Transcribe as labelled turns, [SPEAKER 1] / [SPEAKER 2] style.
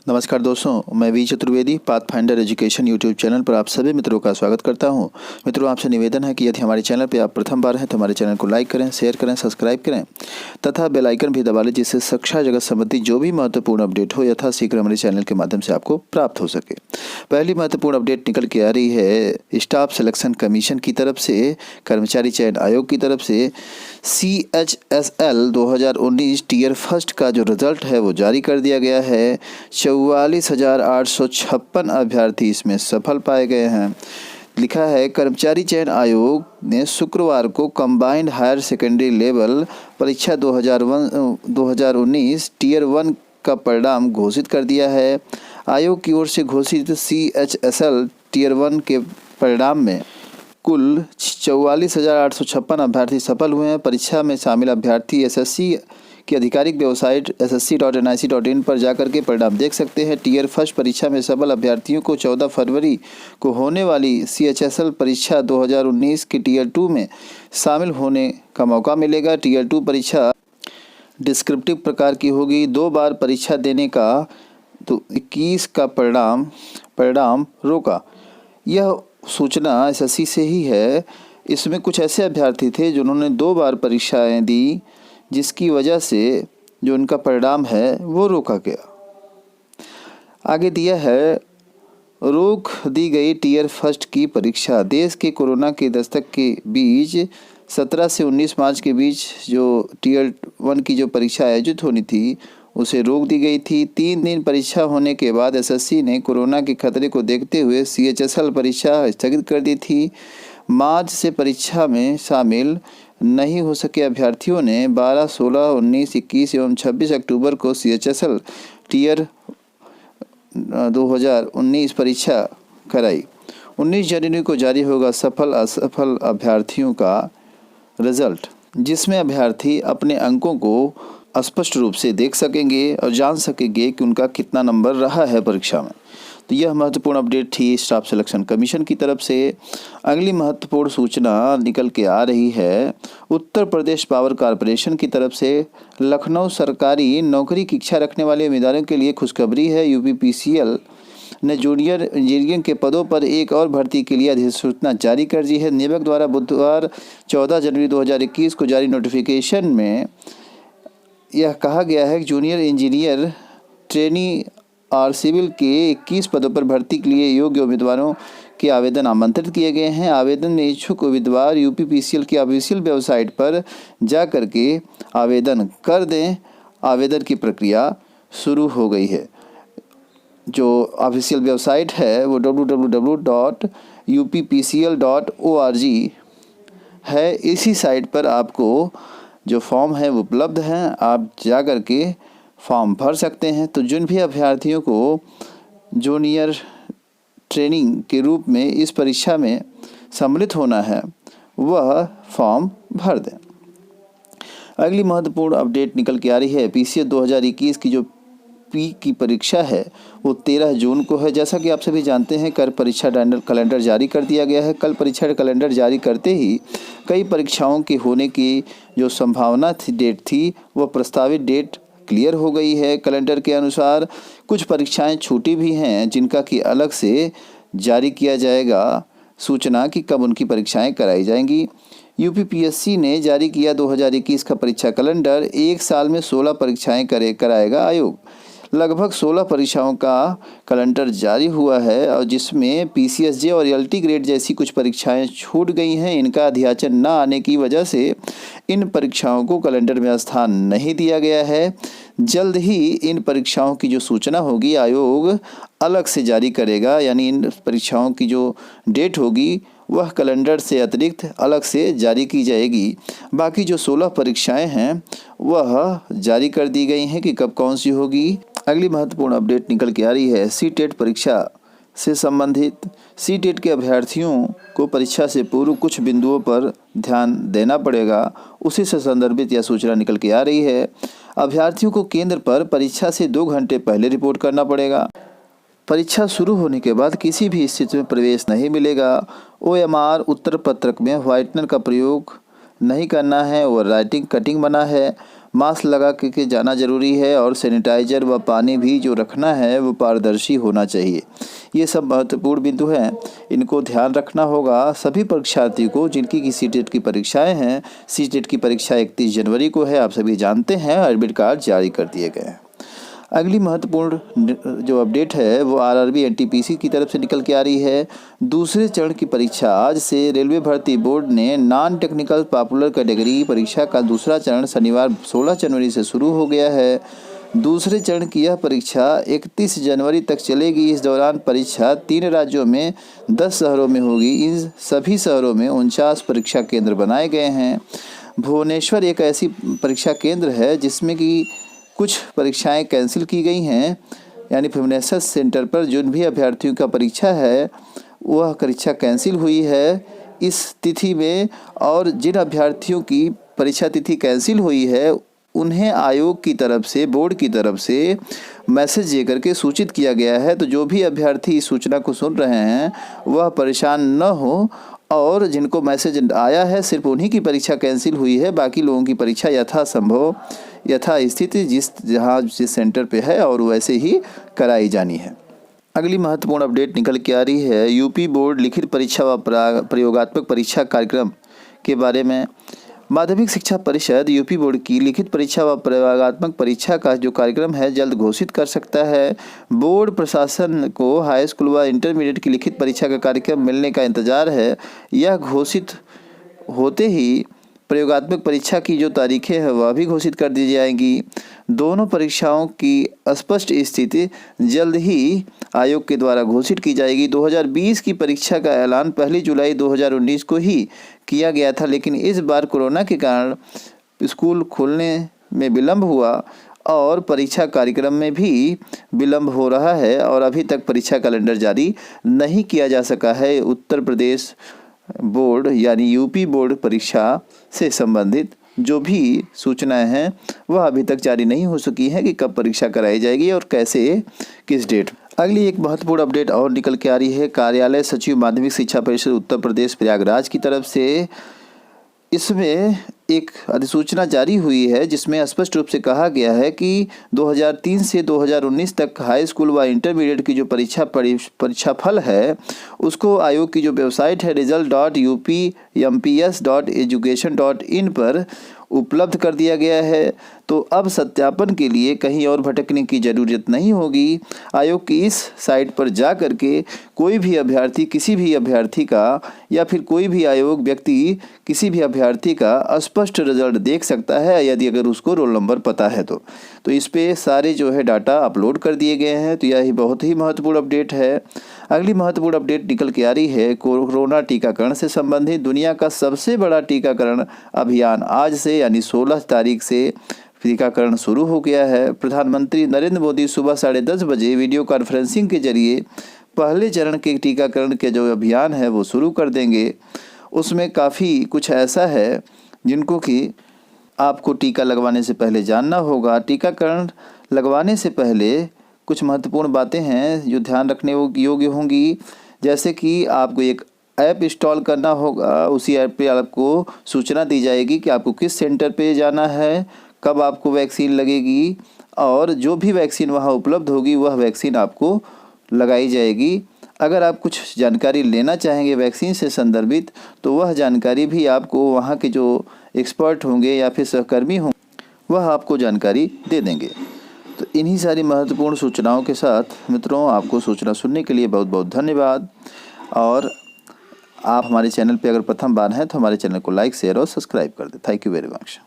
[SPEAKER 1] नमस्कार दोस्तों, मैं V Chaturvedi Pathfinder Education YouTube channel पर आप सभी मित्रों का स्वागत करता हूं। मित्रों, आपसे निवेदन है कि यदि हमारे चैनल पर आप प्रथम बार हैं तो हमारे चैनल को लाइक करें, शेयर करें, सब्सक्राइब करें तथा बेल आइकन भी दबा लें, जिससे शिक्षा जगत संबंधी जो भी महत्वपूर्ण अपडेट हो यथाशीघ्र हमारे चैनल के माध्यम से आपको प्राप्त हो सके। पहली महत्वपूर्ण अपडेट निकल के आ रही है स्टाफ सिलेक्शन कमीशन की तरफ से, कर्मचारी चयन आयोग की तरफ से CHSL 2019 टीयर फर्स्ट का जो रिजल्ट है वो जारी कर दिया गया है। 44,856 अभ्यर्थी इसमें सफल पाए गए हैं। लिखा है, कर्मचारी चयन आयोग ने शुक्रवार को कंबाइंड हायर सेकेंडरी लेवल परीक्षा 2019 टीयर 1 का परिणाम घोषित कर दिया है। आयोग की ओर से घोषित CHSL टीयर 1 के परिणाम में कुल 44,856 अभ्यर्थी सफल हुए हैं। परीक्षा में शामिल अभ्यर्थी SSC की आधिकारिक वेबसाइट ssc.nic.in पर जाकर के परिणाम देख सकते हैं। टीयर फर्स्ट परीक्षा में सफल अभ्यर्थियों को 14 फरवरी को होने वाली CHSL परीक्षा 2019 की टीयर 2 में शामिल होने का मौका मिलेगा। टीयर 2 परीक्षा डिस्क्रिप्टिव प्रकार की होगी। 2 बार परीक्षा देने का तो 21 का परिणाम रोका। यह सूचना SSC से ही है। इसमें कुछ ऐसे अभ्यर्थी थे जिन्होंने 2 बार परीक्षाएं दी, जिसकी वजह से जो उनका परिणाम है वो रोका गया। आगे दिया है, रोक दी गई टीयर फर्स्ट की परीक्षा। देश के कोरोना के दस्तक के बीच 17 से 19 मार्च के बीच जो टीयर 1 की जो परीक्षा आयोजित होनी थी उसे रोक दी गई थी। 3 दिन परीक्षा होने के बाद SSC ने कोरोना के खतरे को देखते हुए CHSL परीक्षा स्थगित कर दी थी। मार्च से परीक्षा में शामिल नहीं हो सके अभ्यर्थियों ने 12, 16, 19, 21 एवं 26 अक्टूबर को CHSL टीयर 2019 परीक्षा कराई। 19 जनवरी को जारी होगा सफल असफल अभ्यर्थियों का रिजल्ट, जिसमें अभ्यर्थी अपने अंकों को स्पष्ट रूप से देख सकेंगे और जान सकेंगे कि उनका कितना नंबर रहा है परीक्षा में। तो यह महत्वपूर्ण अपडेट थी स्टाफ सिलेक्शन कमीशन की तरफ से। अगली महत्वपूर्ण सूचना निकल के आ रही है उत्तर प्रदेश पावर कॉरपोरेशन की तरफ से। लखनऊ सरकारी नौकरी की इच्छा रखने वाले उम्मीदवारों के लिए खुशखबरी है। UPPCL ने जूनियर इंजीनियरिंग के पदों पर एक और भर्ती के लिए अधिसूचना जारी कर दी है। नियोजक द्वारा बुधवार 14 जनवरी 2021 को जारी नोटिफिकेशन में यह कहा गया है कि जूनियर इंजीनियर, ट्रेनी और सिविल के 21 पदों पर भर्ती के लिए योग्य उम्मीदवारों के आवेदन आमंत्रित किए गए हैं। आवेदन में इच्छुक उम्मीदवार UPPCL की ऑफिशियल वेबसाइट पर जा कर के आवेदन कर दें। आवेदन की प्रक्रिया शुरू हो गई है। जो ऑफिशियल वेबसाइट है वो www.uppcl.org है। इसी साइट पर आपको जो फॉर्म है वो उपलब्ध हैं, आप जा कर के फॉर्म भर सकते हैं। तो जिन भी अभ्यर्थियों को जूनियर ट्रेनिंग के रूप में इस परीक्षा में सम्मिलित होना है वह फॉर्म भर दें। अगली महत्वपूर्ण अपडेट निकल के आ रही है PCS 2021 की जो की परीक्षा है वो 13 जून को है। जैसा कि आप सभी जानते हैं, कल परीक्षा कैलेंडर जारी कर दिया गया है। कल परीक्षा कैलेंडर जारी करते ही कई परीक्षाओं के होने की जो संभावना थी, डेट थी, वह प्रस्तावित डेट क्लियर हो गई है। कैलेंडर के अनुसार कुछ परीक्षाएं छूटी भी हैं, जिनका कि अलग से जारी किया जाएगा सूचना कि कब उनकी परीक्षाएं कराई जाएंगी। UPPSC ने जारी किया 2021 का परीक्षा कैलेंडर। 1 साल में 16 परीक्षाएं कराएगा आयोग। लगभग 16 परीक्षाओं का कैलेंडर जारी हुआ है और जिसमें PCSJ और LT ग्रेड जैसी कुछ परीक्षाएं छूट गई हैं। इनका अध्याचन न आने की वजह से इन परीक्षाओं को कैलेंडर में स्थान नहीं दिया गया है। जल्द ही इन परीक्षाओं की जो सूचना होगी आयोग अलग से जारी करेगा, यानी इन परीक्षाओं की जो डेट होगी वह कैलेंडर से अतिरिक्त अलग से जारी की जाएगी। बाकी जो 16 परीक्षाएं हैं वह जारी कर दी गई हैं कि कब कौन सी होगी। अगली महत्वपूर्ण अपडेट निकल के आ रही है CTET परीक्षा से संबंधित। CTET के अभ्यर्थियों को परीक्षा से पूर्व कुछ बिंदुओं पर ध्यान देना पड़ेगा, उसी से संदर्भित यह सूचना निकल के आ रही है। अभ्यर्थियों को केंद्र पर परीक्षा से 2 घंटे पहले रिपोर्ट करना पड़ेगा। परीक्षा शुरू होने के बाद किसी भी स्थिति में प्रवेश नहीं मिलेगा। OMR उत्तर पत्रक में व्हाइटनर का प्रयोग नहीं करना है और राइटिंग कटिंग मना है। मास्क लगा के जाना ज़रूरी है और सैनिटाइज़र व पानी भी जो रखना है वो पारदर्शी होना चाहिए। ये सब महत्वपूर्ण बिंदु हैं, इनको ध्यान रखना होगा सभी परीक्षार्थियों को जिनकी की सीटेट की परीक्षाएं हैं। सीटेट की परीक्षा 31 जनवरी को है, आप सभी जानते हैं। एडमिट कार्ड जारी कर दिए गए हैं। अगली महत्वपूर्ण जो अपडेट है वो आरआरबी एनटीपीसी की तरफ से निकल के आ रही है। दूसरे चरण की परीक्षा आज से रेलवे भर्ती बोर्ड ने नॉन टेक्निकल पॉपुलर कैटेगरी परीक्षा का दूसरा चरण शनिवार 16 जनवरी से शुरू हो गया है। दूसरे चरण की यह परीक्षा 31 जनवरी तक चलेगी। इस दौरान परीक्षा 3 राज्यों में 10 शहरों में होगी। इन सभी शहरों में 49 परीक्षा केंद्र बनाए गए हैं। भुवनेश्वर एक ऐसी परीक्षा केंद्र है जिसमें कि कुछ परीक्षाएं कैंसिल की गई हैं, यानी भुवनेश्वर सेंटर पर जिन भी अभ्यर्थियों का परीक्षा है वह परीक्षा कैंसिल हुई है इस तिथि में। और जिन अभ्यर्थियों की परीक्षा तिथि कैंसिल हुई है उन्हें आयोग की तरफ से, बोर्ड की तरफ से मैसेज दे करके सूचित किया गया है। तो जो भी अभ्यर्थी इस सूचना को सुन रहे हैं वह परेशान न हो, और जिनको मैसेज आया है सिर्फ उन्हीं की परीक्षा कैंसिल हुई है, बाकी लोगों की परीक्षा यथासंभव यथास्थिति जिस सेंटर पे है और वैसे ही कराई जानी है। अगली महत्वपूर्ण अपडेट निकल के आ रही है यूपी बोर्ड लिखित परीक्षा व प्रयोगात्मक परीक्षा कार्यक्रम के बारे में। माध्यमिक शिक्षा परिषद यूपी बोर्ड की लिखित परीक्षा व प्रयोगात्मक परीक्षा का जो कार्यक्रम है जल्द घोषित कर सकता है। बोर्ड प्रशासन को हाई स्कूल व इंटरमीडिएट की लिखित परीक्षा का कार्यक्रम मिलने का इंतजार है। यह घोषित होते ही प्रयोगात्मक परीक्षा की जो तारीखें हैं वह भी घोषित कर दी जाएंगी। दोनों परीक्षाओं की स्पष्ट स्थिति जल्द ही आयोग के द्वारा घोषित की जाएगी। 2020 की परीक्षा का ऐलान 1 जुलाई 2019 को ही किया गया था, लेकिन इस बार कोरोना के कारण स्कूल खोलने में विलंब हुआ और परीक्षा कार्यक्रम में भी विलंब हो रहा है और अभी तक परीक्षा कैलेंडर जारी नहीं किया जा सका है। उत्तर प्रदेश बोर्ड यानी यूपी बोर्ड परीक्षा से संबंधित जो भी सूचनाएं हैं वह अभी तक जारी नहीं हो सकी हैं कि कब परीक्षा कराई जाएगी और कैसे, किस डेट। अगली एक महत्वपूर्ण अपडेट और निकल के आ रही है कार्यालय सचिव माध्यमिक शिक्षा परिषद उत्तर प्रदेश प्रयागराज की तरफ से। इसमें एक अधिसूचना जारी हुई है जिसमें स्पष्ट रूप से कहा गया है कि 2003 से 2019 तक हाई स्कूल व इंटरमीडिएट की जो परीक्षा फल है उसको आयोग की जो वेबसाइट है result.upmps.education.in पर उपलब्ध कर दिया गया है। तो अब सत्यापन के लिए कहीं और भटकने की ज़रूरत नहीं होगी। आयोग की इस साइट पर जा करके कोई भी अभ्यर्थी किसी भी अभ्यर्थी का या फिर कोई भी आयोग व्यक्ति किसी भी अभ्यर्थी का स्पष्ट रिजल्ट देख सकता है यदि अगर उसको रोल नंबर पता है तो इस पे सारे जो है डाटा अपलोड कर दिए गए हैं। तो यह बहुत ही महत्वपूर्ण अपडेट है। अगली महत्वपूर्ण अपडेट निकल के आ रही है कोरोना टीकाकरण से संबंधित। दुनिया का सबसे बड़ा टीकाकरण अभियान आज से यानी 16 तारीख से टीकाकरण शुरू हो गया है। प्रधानमंत्री नरेंद्र मोदी सुबह 10:30 बजे वीडियो कॉन्फ्रेंसिंग के जरिए पहले चरण के टीकाकरण के जो अभियान है वो शुरू कर देंगे। उसमें काफ़ी कुछ ऐसा है जिनको कि आपको टीका लगवाने से पहले जानना होगा। टीकाकरण लगवाने से पहले कुछ महत्वपूर्ण बातें हैं जो ध्यान रखने योग्य होंगी, जैसे कि आपको एक ऐप इंस्टॉल करना होगा। उसी ऐप पे आपको सूचना दी जाएगी कि आपको किस सेंटर पे जाना है, कब आपको वैक्सीन लगेगी और जो भी वैक्सीन वहाँ उपलब्ध होगी वह वैक्सीन आपको लगाई जाएगी। अगर आप कुछ जानकारी लेना चाहेंगे वैक्सीन से संदर्भित तो वह जानकारी भी आपको वहाँ के जो एक्सपर्ट होंगे या फिर सहकर्मी होंगे वह आपको जानकारी दे देंगे। तो इन्हीं सारी महत्वपूर्ण सूचनाओं के साथ मित्रों आपको सूचना सुनने के लिए बहुत बहुत धन्यवाद। और आप हमारे चैनल पे अगर प्रथम बार हैं तो हमारे चैनल को लाइक, शेयर और सब्सक्राइब कर दें। Thank you very much.